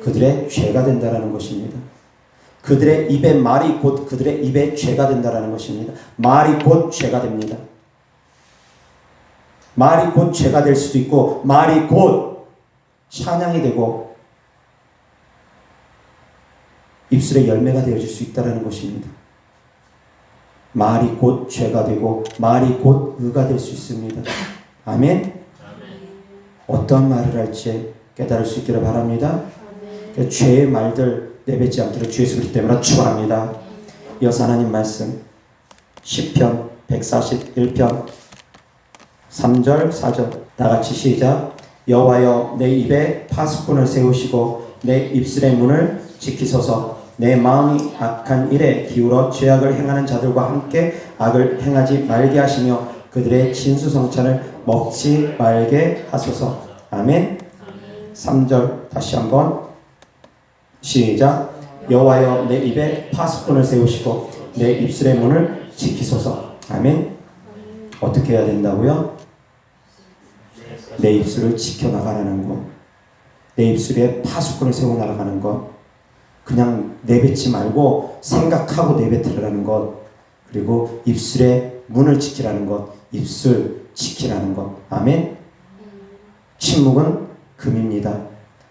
그들의 죄가 된다라는 것입니다. 그들의 입의 말이 곧 그들의 입의 죄가 된다라는 것입니다. 말이 곧 죄가 됩니다. 말이 곧 죄가 될 수도 있고 말이 곧 찬양이 되고 입술의 열매가 되어질 수 있다는 것입니다. 말이 곧 죄가 되고 말이 곧 의가 될 수 있습니다. 아멘. 어떤 말을 할지 깨달을 수 있기를 바랍니다. 죄의 말들 내뱉지 않기를 주 예수 그리스도 이름으로 축원합니다. 이어서 하나님 말씀 시편 141편 3절 4절 다 같이 시작. 여호와여 내 입에 파수꾼을 세우시고 내 입술의 문을 지키소서. 내 마음이 악한 일에 기울어 죄악을 행하는 자들과 함께 악을 행하지 말게 하시며 그들의 진수성찬을 먹지 말게 하소서. 아멘. 3절 다시 한번 시작. 여호와여 내 입에 파수꾼을 세우시고 내 입술의 문을 지키소서. 아멘. 어떻게 해야 된다고요? 내 입술을 지켜나가라는 것. 내 입술에 파수꾼을 세워나가는 것. 그냥 내뱉지 말고 생각하고 내뱉으라는 것. 그리고 입술의 문을 지키라는 것. 입술 지키라는 것. 아멘. 침묵은 금입니다.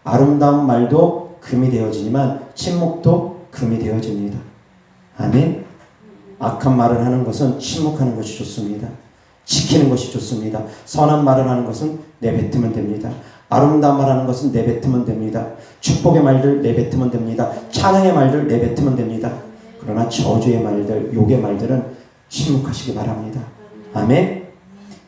아름다운 말도 금이 되어지지만 침묵도 금이 되어집니다. 아멘. 악한 말을 하는 것은 침묵하는 것이 좋습니다. 지키는 것이 좋습니다. 선한 말을 하는 것은 내뱉으면 됩니다. 아름다운 말하는 것은 내뱉으면 됩니다. 축복의 말들 내뱉으면 됩니다. 찬양의 말들 내뱉으면 됩니다. 그러나 저주의 말들, 욕의 말들은 침묵하시기 바랍니다. 아멘.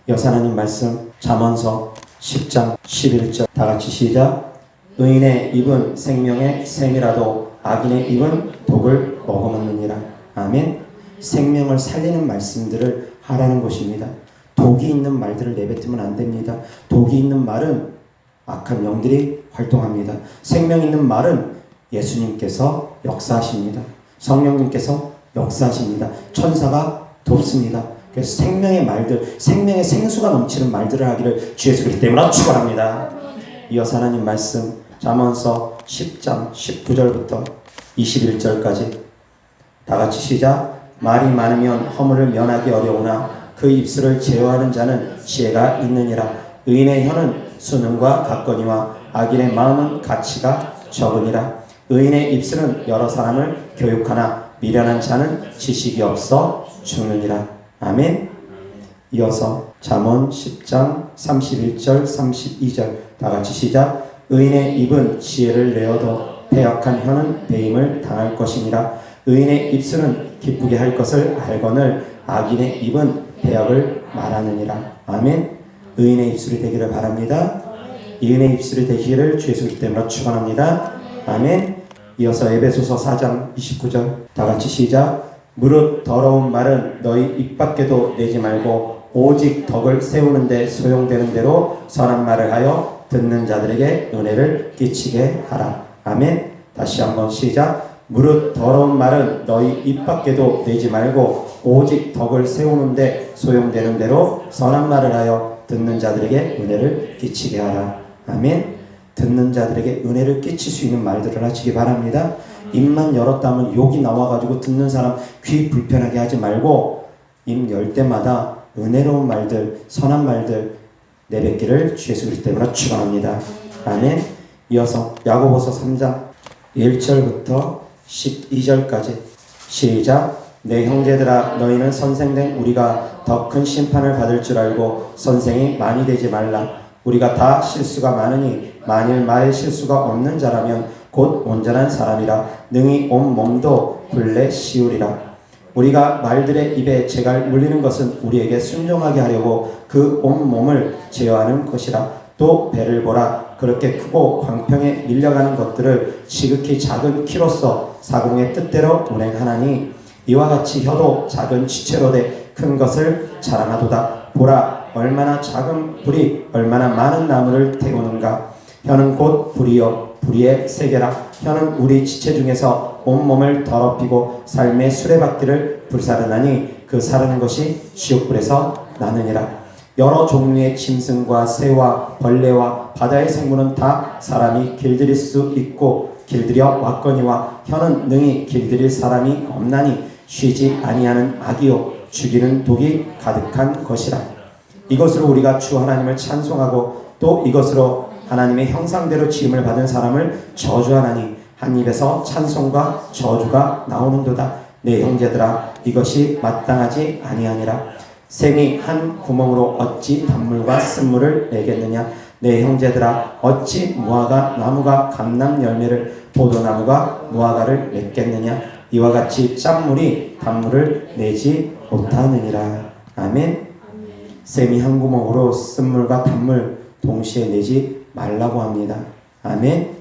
여호와 하나님 말씀 잠언서 10장 11절 다 같이 시작. 의인의 입은 생명의 샘이라도 악인의 입은 독을 머금었느니라. 아멘. 생명을 살리는 말씀들을 하라는 것입니다. 독이 있는 말들을 내뱉으면 안 됩니다. 독이 있는 말은 악한 영들이 활동합니다. 생명 있는 말은 예수님께서 역사하십니다. 성령님께서 역사하십니다. 천사가 돕습니다. 그래서 생명의 말들, 생명의 생수가 넘치는 말들을 하기를 주 예수 그리스도 이름으로 축원합니다. 이어서 하나님 말씀 잠언서 10장 19절부터 21절까지 다 같이 시작. 말이 많으면 허물을 면하기 어려우나 그 입술을 제어하는 자는 지혜가 있느니라. 의인의 혀는 수능과 같거니와 악인의 마음은 가치가 적으니라. 의인의 입술은 여러 사람을 교육하나 미련한 자는 지식이 없어 죽느니라. 아멘. 이어서 잠언 10장 31절 32절 다 같이 시작. 의인의 입은 지혜를 내어도 패역한 혀는 배임을 당할 것이니라. 의인의 입술은 기쁘게 할 것을 알거늘 악인의 입은 패역을 말하느니라. 아멘. 의인의 입술이 되기를 바랍니다. 의인의 입술이 되기를 주 예수 그리스도 축원합니다. 아멘. 이어서 에베소서 4장 29절 다 같이 시작. 무릇 더러운 말은 너희 입 밖에도 내지 말고 오직 덕을 세우는데 소용되는 대로 선한 말을 하여 듣는 자들에게 은혜를 끼치게 하라. 아멘. 다시 한번 시작. 무릇 더러운 말은 너희 입 밖에도 내지 말고 오직 덕을 세우는데 소용되는 대로 선한 말을 하여 듣는 자들에게 은혜를 끼치게 하라. 아멘. 듣는 자들에게 은혜를 끼칠 수 있는 말들을 하시기 바랍니다. 입만 열었다면 욕이 나와가지고 듣는 사람 귀 불편하게 하지 말고 입 열 때마다 은혜로운 말들, 선한 말들 내뱉기를 주 예수 그리스도 이름으로 축원합니다. 아멘. 이어서 야고보서 3장 1절부터 12절까지 시작. 내 형제들아 너희는 선생된 우리가 더 큰 심판을 받을 줄 알고 선생이 많이 되지 말라. 우리가 다 실수가 많으니 만일 말에 실수가 없는 자라면 곧 온전한 사람이라 능히 온 몸도 굴레 씌우리라. 우리가 말들의 입에 재갈 물리는 것은 우리에게 순종하게 하려고 그 온 몸을 제어하는 것이라. 또 배를 보라. 그렇게 크고 광평에 밀려가는 것들을 지극히 작은 키로서 사공의 뜻대로 운행하나니 이와 같이 혀도 작은 지체로 돼 큰 것을 자랑하도다. 보라, 얼마나 작은 불이 얼마나 많은 나무를 태우는가. 혀는 곧 불이요 불의의 세계라. 혀는 우리 지체 중에서 온몸을 더럽히고 삶의 수레바퀴를 불사르나니 그 사르는 것이 지옥불에서 나느니라. 여러 종류의 짐승과 새와 벌레와 바다의 생물은 다 사람이 길들일 수 있고 길들여 왔거니와 혀는 능히 길들일 사람이 없나니 쉬지 아니하는 악이요 죽이는 독이 가득한 것이라. 이것으로 우리가 주 하나님을 찬송하고 또 이것으로 하나님의 형상대로 지음을 받은 사람을 저주하나니 한 입에서 찬송과 저주가 나오는도다. 내 형제들아 이것이 마땅하지 아니하니라. 샘이 한 구멍으로 어찌 단물과 쓴물을 내겠느냐. 내 형제들아 어찌 무화과 나무가 감람 열매를 포도나무가 무화과를 맺겠느냐. 이와 같이 짠물이 단물을 내지 못하느니라. 아멘. 샘이 한 구멍으로 쓴물과 단물 동시에 내지 말라고 합니다. 아멘.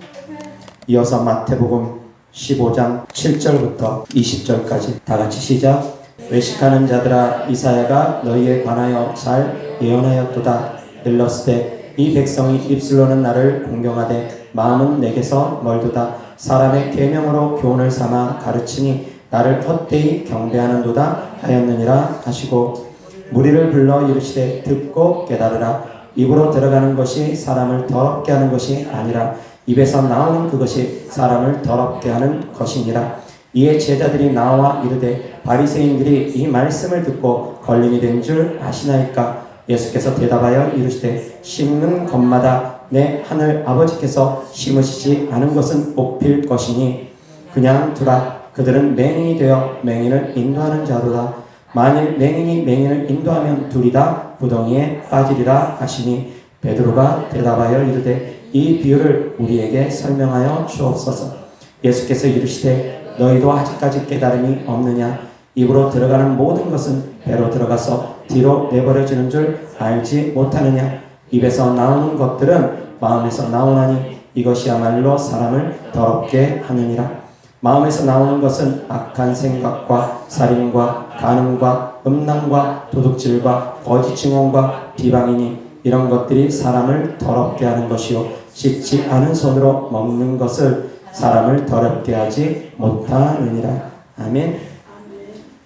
이어서 마태복음 15장 7절부터 20절까지 다 같이 시작. 외식하는 자들아 이사야가 너희에 관하여 잘 예언하였도다. 일렀으되 이 백성이 입술로는 나를 공경하되 마음은 내게서 멀도다. 사람의 계명으로 교훈을 삼아 가르치니 나를 헛되이 경배하는도다 하였느니라 하시고 무리를 불러 이르시되 듣고 깨달으라. 입으로 들어가는 것이 사람을 더럽게 하는 것이 아니라 입에서 나오는 그것이 사람을 더럽게 하는 것이니라. 이에 제자들이 나와 이르되 바리새인들이 이 말씀을 듣고 걸림이 된 줄 아시나이까. 예수께서 대답하여 이르시되 심는 것마다 내 하늘 아버지께서 심으시지 않은 것은 뽑힐 것이니 그냥 두라. 그들은 맹인이 되어 맹인을 인도하는 자로다. 만일 맹인이 맹인을 인도하면 둘이 다 구덩이에 빠지리라 하시니 베드로가 대답하여 이르되 이 비유를 우리에게 설명하여 주옵소서. 예수께서 이르시되 너희도 아직까지 깨달음이 없느냐. 입으로 들어가는 모든 것은 배로 들어가서 뒤로 내버려지는 줄 알지 못하느냐. 입에서 나오는 것들은 마음에서 나오나니 이것이야말로 사람을 더럽게 하느니라. 마음에서 나오는 것은 악한 생각과 살인과 간음과 음란과 도둑질과 거짓 증언과 비방이니 이런 것들이 사람을 더럽게 하는 것이요 씻지 않은 손으로 먹는 것을 사람을 더럽게 하지 못하느니라. 아멘.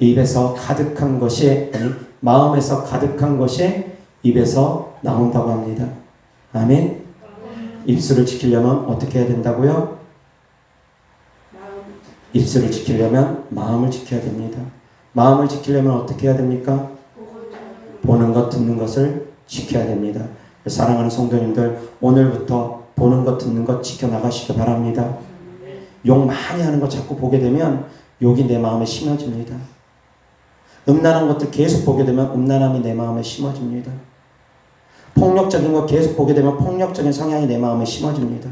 입에서 가득한 것이 아니 마음에서 가득한 것이 입에서 나온다고 합니다. 아멘. 입술을 지키려면 어떻게 해야 된다고요? 입술을 지키려면 마음을 지켜야 됩니다. 마음을 지키려면 어떻게 해야 됩니까? 보는 것, 듣는 것을 지켜야 됩니다. 사랑하는 성도님들, 오늘부터 보는 것, 듣는 것 지켜나가시기 바랍니다. 욕 많이 하는 거 자꾸 보게 되면 욕이 내 마음에 심어집니다. 음란한 것들 계속 보게 되면 음란함이 내 마음에 심어집니다. 폭력적인 거 계속 보게 되면 폭력적인 성향이 내 마음에 심어집니다.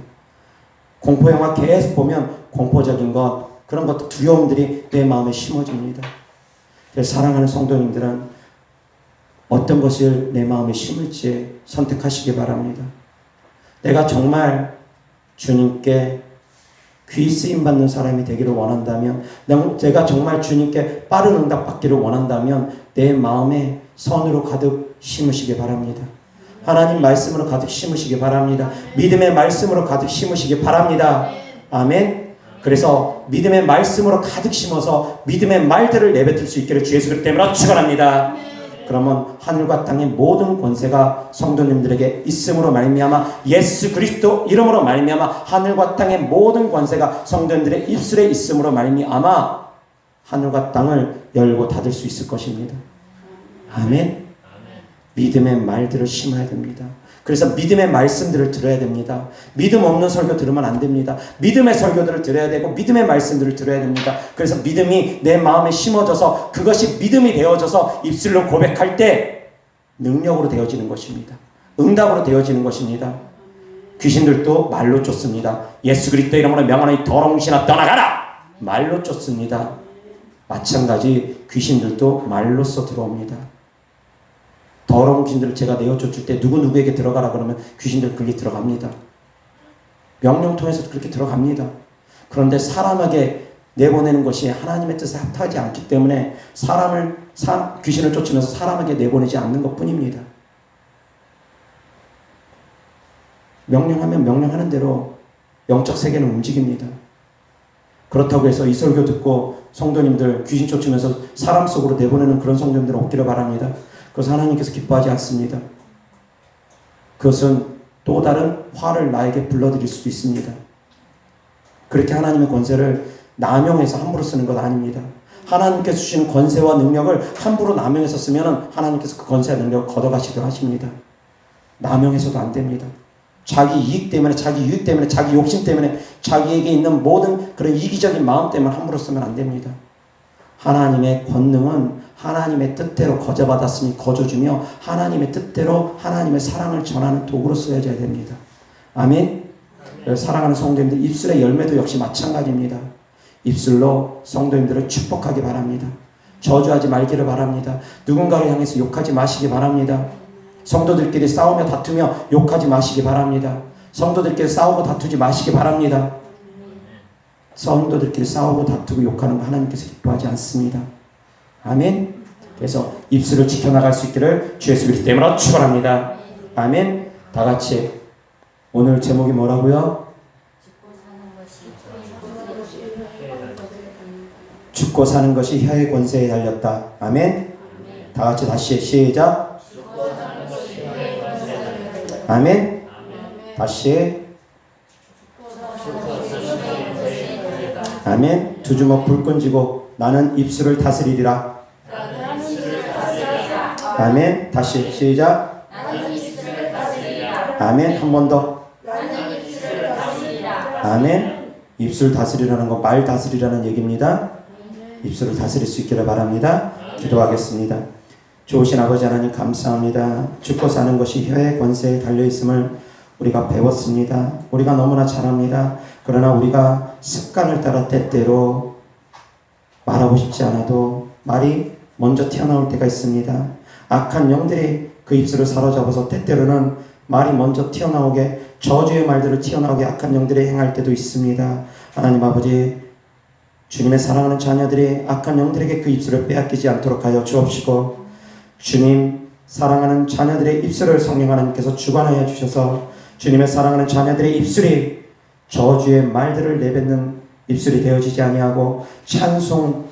공포영화 계속 보면 공포적인 것, 그런 것도 두려움들이 내 마음에 심어집니다. 그래서 사랑하는 성도님들은 어떤 것을 내 마음에 심을지 선택하시기 바랍니다. 내가 정말 주님께 귀 쓰임 받는 사람이 되기를 원한다면, 내가 정말 주님께 빠른 응답 받기를 원한다면 내 마음에 선으로 가득 심으시기 바랍니다. 하나님 말씀으로 가득 심으시기 바랍니다. 믿음의 말씀으로 가득 심으시기 바랍니다. 아멘. 그래서 믿음의 말씀으로 가득 심어서 믿음의 말들을 내뱉을 수 있기를 주 예수 그리스도 이름으로 축원합니다. 그러면 하늘과 땅의 모든 권세가 성도님들에게 있음으로 말미암아 예수 그리스도 이름으로 말미암아 하늘과 땅의 모든 권세가 성도님들의 입술에 있음으로 말미암아 하늘과 땅을 열고 닫을 수 있을 것입니다. 아멘. 믿음의 말들을 심어야 됩니다. 그래서 믿음의 말씀들을 들어야 됩니다. 믿음 없는 설교 들으면 안 됩니다. 믿음의 설교들을 들어야 되고 믿음의 말씀들을 들어야 됩니다. 그래서 믿음이 내 마음에 심어져서 그것이 믿음이 되어져서 입술로 고백할 때 능력으로 되어지는 것입니다. 응답으로 되어지는 것입니다. 귀신들도 말로 쫓습니다. 예수 그리스도 이름으로 명하노니 더러운 귀신아 떠나가라! 말로 쫓습니다. 마찬가지 귀신들도 말로써 들어옵니다. 더러운 귀신들을 제가 내어 쫓을 때 누구에게 들어가라 그러면 귀신들 그렇게 들어갑니다. 명령 통해서 그렇게 들어갑니다. 그런데 사람에게 내보내는 것이 하나님의 뜻에 합하지 않기 때문에 귀신을 쫓으면서 사람에게 내보내지 않는 것 뿐입니다. 명령하면 명령하는 대로 영적 세계는 움직입니다. 그렇다고 해서 이 설교 듣고 성도님들 귀신 쫓으면서 사람 속으로 내보내는 그런 성도님들 없기를 바랍니다. 그것은 하나님께서 기뻐하지 않습니다. 그것은 또 다른 화를 나에게 불러들일 수도 있습니다. 그렇게 하나님의 권세를 남용해서 함부로 쓰는 것 아닙니다. 하나님께서 주시는 권세와 능력을 함부로 남용해서 쓰면 하나님께서 그 권세와 능력을 걷어가시도록 하십니다. 남용해서도 안 됩니다. 자기 이익 때문에, 자기 유익 때문에, 자기 욕심 때문에, 자기에게 있는 모든 그런 이기적인 마음 때문에 함부로 쓰면 안 됩니다. 하나님의 권능은 하나님의 뜻대로 거저받았으니 거저주며 하나님의 뜻대로 하나님의 사랑을 전하는 도구로 쓰여져야 됩니다. 아멘. 사랑하는 성도님들, 입술의 열매도 역시 마찬가지입니다. 입술로 성도님들을 축복하기 바랍니다. 저주하지 말기를 바랍니다. 누군가를 향해서 욕하지 마시기 바랍니다. 성도들끼리 싸우며 다투며 욕하지 마시기 바랍니다. 성도들끼리 싸우고 다투지 마시기 바랍니다. 성도들끼리 싸우고 다투고 욕하는 거 하나님께서 기뻐하지 않습니다. 아멘. 그래서 입술을 지켜나갈 수 있기를 주 예수 그리스도 이름으로 축원합니다. 아멘. 다 같이 오늘 제목이 뭐라고요? 죽고 사는 것이 혀의 권세에 달렸다. 아멘. 다 같이 다시 시작. 아멘. 다시. 아멘. 두 주먹 불끈 쥐고 나는 입술을 다스리리라. 아멘. 다시 시작. 아멘. 한 번 더. 아멘. 입술 다스리라는 거 말 다스리라는 얘기입니다. 입술을 다스릴 수 있기를 바랍니다. 기도하겠습니다. 좋으신 아버지 하나님 감사합니다. 죽고 사는 것이 혀의 권세에 달려있음을 우리가 배웠습니다. 우리가 너무나 잘합니다. 그러나 우리가 습관을 따라 때때로 말하고 싶지 않아도 말이 먼저 튀어나올 때가 있습니다. 악한 영들이 그 입술을 사로잡아서 때때로는 말이 먼저 튀어나오게 저주의 말들을 튀어나오게 악한 영들이 행할 때도 있습니다. 하나님 아버지 주님의 사랑하는 자녀들이 악한 영들에게 그 입술을 빼앗기지 않도록 하여 주옵시고 주님 사랑하는 자녀들의 입술을 성령 하나님께서 주관하여 주셔서 주님의 사랑하는 자녀들의 입술이 저주의 말들을 내뱉는 입술이 되어지지 아니하고 찬송할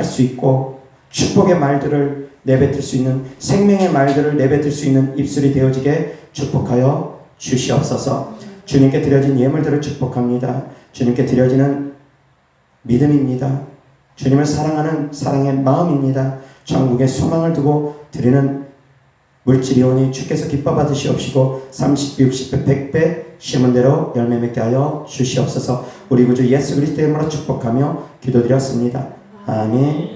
수 있고 축복의 말들을 내뱉을 수 있는 생명의 말들을 내뱉을 수 있는 입술이 되어지게 축복하여 주시옵소서. 주님께 드려진 예물들을 축복합니다. 주님께 드려지는 믿음입니다. 주님을 사랑하는 사랑의 마음입니다. 천국의 소망을 두고 드리는 물질이오니 주께서 기뻐 받으시옵시고 30배, 60배, 100배 심은 대로 열매 맺게 하여 주시옵소서. 우리 구주 예수 그리스도 이름으로 축복하며 기도드렸습니다. 아멘.